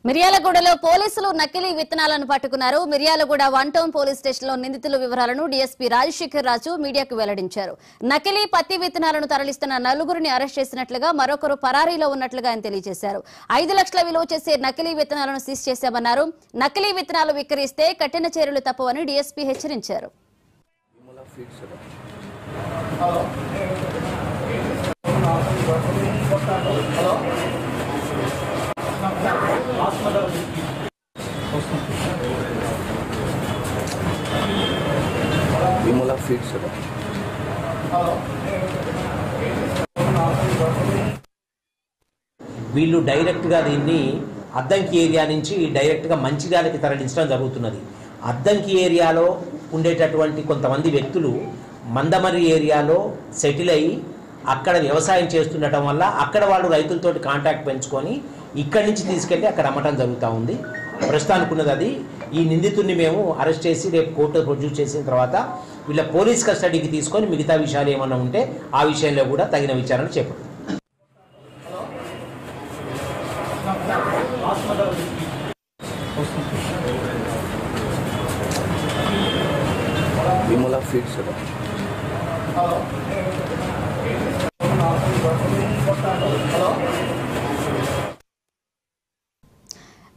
మిర్యాలగూడలో పోలీసులు నకిలీ విత్తనాలను పట్టుకున్నారు. మిర్యాలగూడ 1 టౌన్ పోలీస్ స్టేషన్లో నిందితుల వివరాలను డీఎస్పీ రాజశేఖర్ రాజు మీడియాకు వెల్లడించారు. నకిలీ పత్తి విత్తనాలను తరలిస్తున్న నలుగురిని అరెస్ట్ చేసినట్లుగా, మరొకరు పరారీలో ఉన్నట్లుగా ఆయన తెలియజేశారు. 5 లక్షల విలువ చేసే నకిలీ విత్తనాలను సీజ్ చేశామన్నారు. నకిలీ విత్తనాలు విక్రయిస్తే కఠిన చర్యలు తప్పవని డీఎస్పీ హెచ్చరించారు. వీళ్ళు డైరెక్ట్గా దీన్ని అద్దంకి ఏరియా నుంచి డైరెక్ట్గా మంచిర్యాలకి తరలించడం జరుగుతున్నది. అద్దంకి ఏరియాలో ఉండేటటువంటి కొంతమంది వ్యక్తులు మందమర్రి ఏరియాలో సెటిల్ అయ్యి అక్కడ వ్యవసాయం చేస్తుండటం వల్ల అక్కడ వాళ్ళు రైతులతోటి కాంటాక్ట్ పెంచుకొని ఇక్కడి నుంచి తీసుకెళ్ళి అక్కడ అమ్మటం జరుగుతూ ఉంది. ప్రస్తుతానికి అది ఈ నిందితుడిని మేము అరెస్ట్ చేసి రేపు కోర్టు ప్రొడ్యూస్ చేసిన తర్వాత వీళ్ళ పోలీస్ కస్టడీకి తీసుకొని మిగతా విషయాలు ఏమన్నా ఉంటే ఆ విషయంలో కూడా తగిన విచారణ చేపడతాం.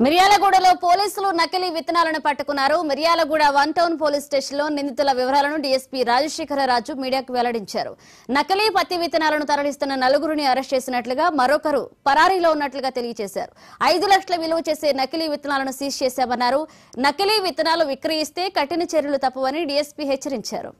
మిర్యాలగూడలో పోలీసులు నకిలీ విత్తనాలను పట్టుకున్నారు. మిర్యాలగూడ 1 టౌన్ పోలీస్ స్టేషన్లో నిందితుల వివరాలను డీఎస్పీ రాజశేఖర రాజు మీడియాకు వెల్లడించారు. నకిలీ పత్తి విత్తనాలను తరలిస్తున్న నలుగురిని అరెస్ట్ చేసినట్లుగా, మరొకరు పరారీలో ఉన్నట్లుగా తెలియజేశారు. 5 లక్షల విలువ చేసే నకిలీ విత్తనాలను సీజ్ చేశామన్నారు. నకిలీ విత్తనాలు విక్రయిస్తే కఠిన చర్యలు తప్పవని డీఎస్పీ హెచ్చరించారు.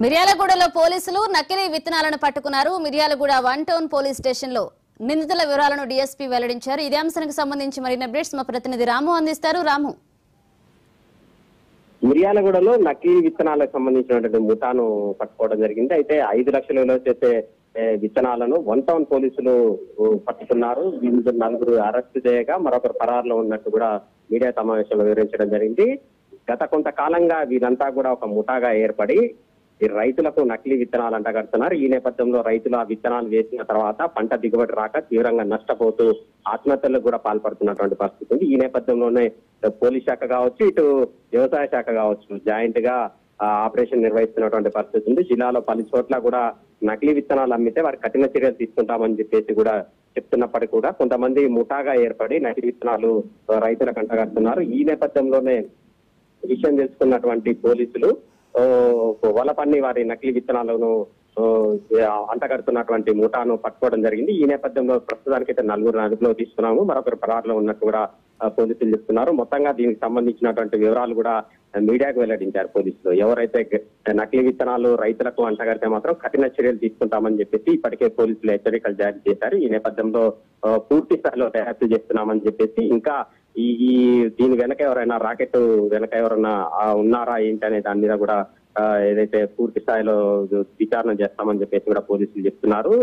మిర్యాలగూడలో పోలీసులు నకిలీ విత్తనాలను పట్టుకున్నారు. మిర్యాలగూడ 1 టౌన్ పోలీస్ స్టేషన్లో నిందితుల వివరాలను డీఎస్పీ వెల్లడించారు. ఇదే అంశానికి సంబంధించి మరిన్ని అప్డేట్స్ మా ప్రతినిధి రాము అందిస్తారు. రాము, మిర్యాలగూడలో నకిలీ విత్తనాలకు సంబంధించినటువంటి ముఠాను పట్టుకోవడం జరిగింది. అయితే 5 లక్షల విలువ చేసే విత్తనాలను 1 టౌన్ పోలీసులు పట్టుకున్నారు. వీళ్ళు నలుగురు అరెస్టు చేయగా మరొకరు పరారులో ఉన్నట్టు కూడా మీడియా సమావేశంలో వివరించడం జరిగింది. గత కొంతకాలంగా వీరంతా కూడా ఒక ముఠాగా ఏర్పడి ఈ రైతులకు నకిలీ విత్తనాలు అంటగడుతున్నారు. ఈ నేపథ్యంలో రైతులు ఆ విత్తనాలు వేసిన తర్వాత పంట దిగుబడి రాక తీవ్రంగా నష్టపోతూ ఆత్మహత్యలకు కూడా పాల్పడుతున్నటువంటి పరిస్థితి ఉంది. ఈ నేపథ్యంలోనే పోలీస్ శాఖ కావచ్చు, ఇటు వ్యవసాయ శాఖ కావచ్చు, జాయింట్ గా ఆపరేషన్ నిర్వహిస్తున్నటువంటి పరిస్థితి ఉంది. జిల్లాలో పలు చోట్ల కూడా నకిలీ విత్తనాలు అమ్మితే వారి కఠిన చర్యలు తీసుకుంటామని చెప్పేసి కూడా చెప్తున్నప్పటికీ కూడా కొంతమంది ముఠాగా ఏర్పడి నకిలీ విత్తనాలు రైతులకు అంటగడుతున్నారు. ఈ నేపథ్యంలోనే విషయం తెలుసుకున్నటువంటి పోలీసులు వలపన్ని వారి నకిలీ విత్తనాలను అంటగడుతున్నటువంటి ముఠాను పట్టుకోవడం జరిగింది. ఈ నేపథ్యంలో ప్రస్తుతానికైతే నలుగురు అదుపులో తీసుకున్నాము, మరొకరు పరారులో ఉన్నట్టు కూడా పోలీసులు చెప్తున్నారు. మొత్తంగా దీనికి సంబంధించినటువంటి వివరాలు కూడా మీడియాకు వెల్లడించారు పోలీసులు. ఎవరైతే నకిలీ విత్తనాలు రైతులకు అంటగడితే మాత్రం కఠిన చర్యలు తీసుకుంటామని చెప్పేసి ఇప్పటికే పోలీసులు హెచ్చరికలు జారీ చేశారు. ఈ నేపథ్యంలో పూర్తి స్థాయిలో దర్యాప్తు చేస్తున్నామని చెప్పేసి, ఇంకా ఈ దీని వెనక ఎవరైనా రాకెట్ వెనక ఎవరైనా ఉన్నారా ఏంటి అనే దాని మీద కూడా ఏదైతే పూర్తి స్థాయిలో విచారణ చేస్తామని చెప్పేసి కూడా పోలీసులు చెప్తున్నారు.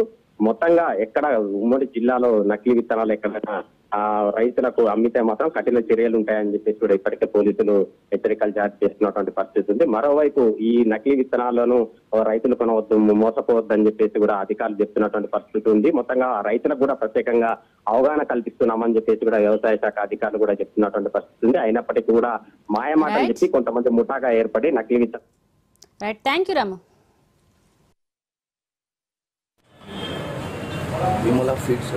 మొత్తంగా ఎక్కడ ఉమ్మడి జిల్లాలో నకిలీ విత్తనాలు ఎక్కడైనా రైతులకు అమ్మితే మాత్రం కఠిన చర్యలు ఉంటాయని చెప్పేసి కూడా ఇప్పటికే పోలీసులు హెచ్చరికలు జారీ చేస్తున్నటువంటి పరిస్థితి ఉంది. మరోవైపు ఈ నకిలీ విత్తనాలను రైతులు కొనవద్దు, మోసపోవద్దని చెప్పేసి కూడా అధికారులు చెప్తున్నటువంటి పరిస్థితి ఉంది. మొత్తంగా రైతులకు కూడా ప్రత్యేకంగా అవగాహన కల్పిస్తున్నామని చెప్పేసి కూడా వ్యవసాయ శాఖ అధికారులు కూడా చెప్తున్నటువంటి పరిస్థితి ఉంది. అయినప్పటికీ కూడా మాయమాటలు చెప్పి కొంతమంది ముఠాగా ఏర్పడి నకిలీ విత్తనాలు. Thank you Ramu. Vimala feeds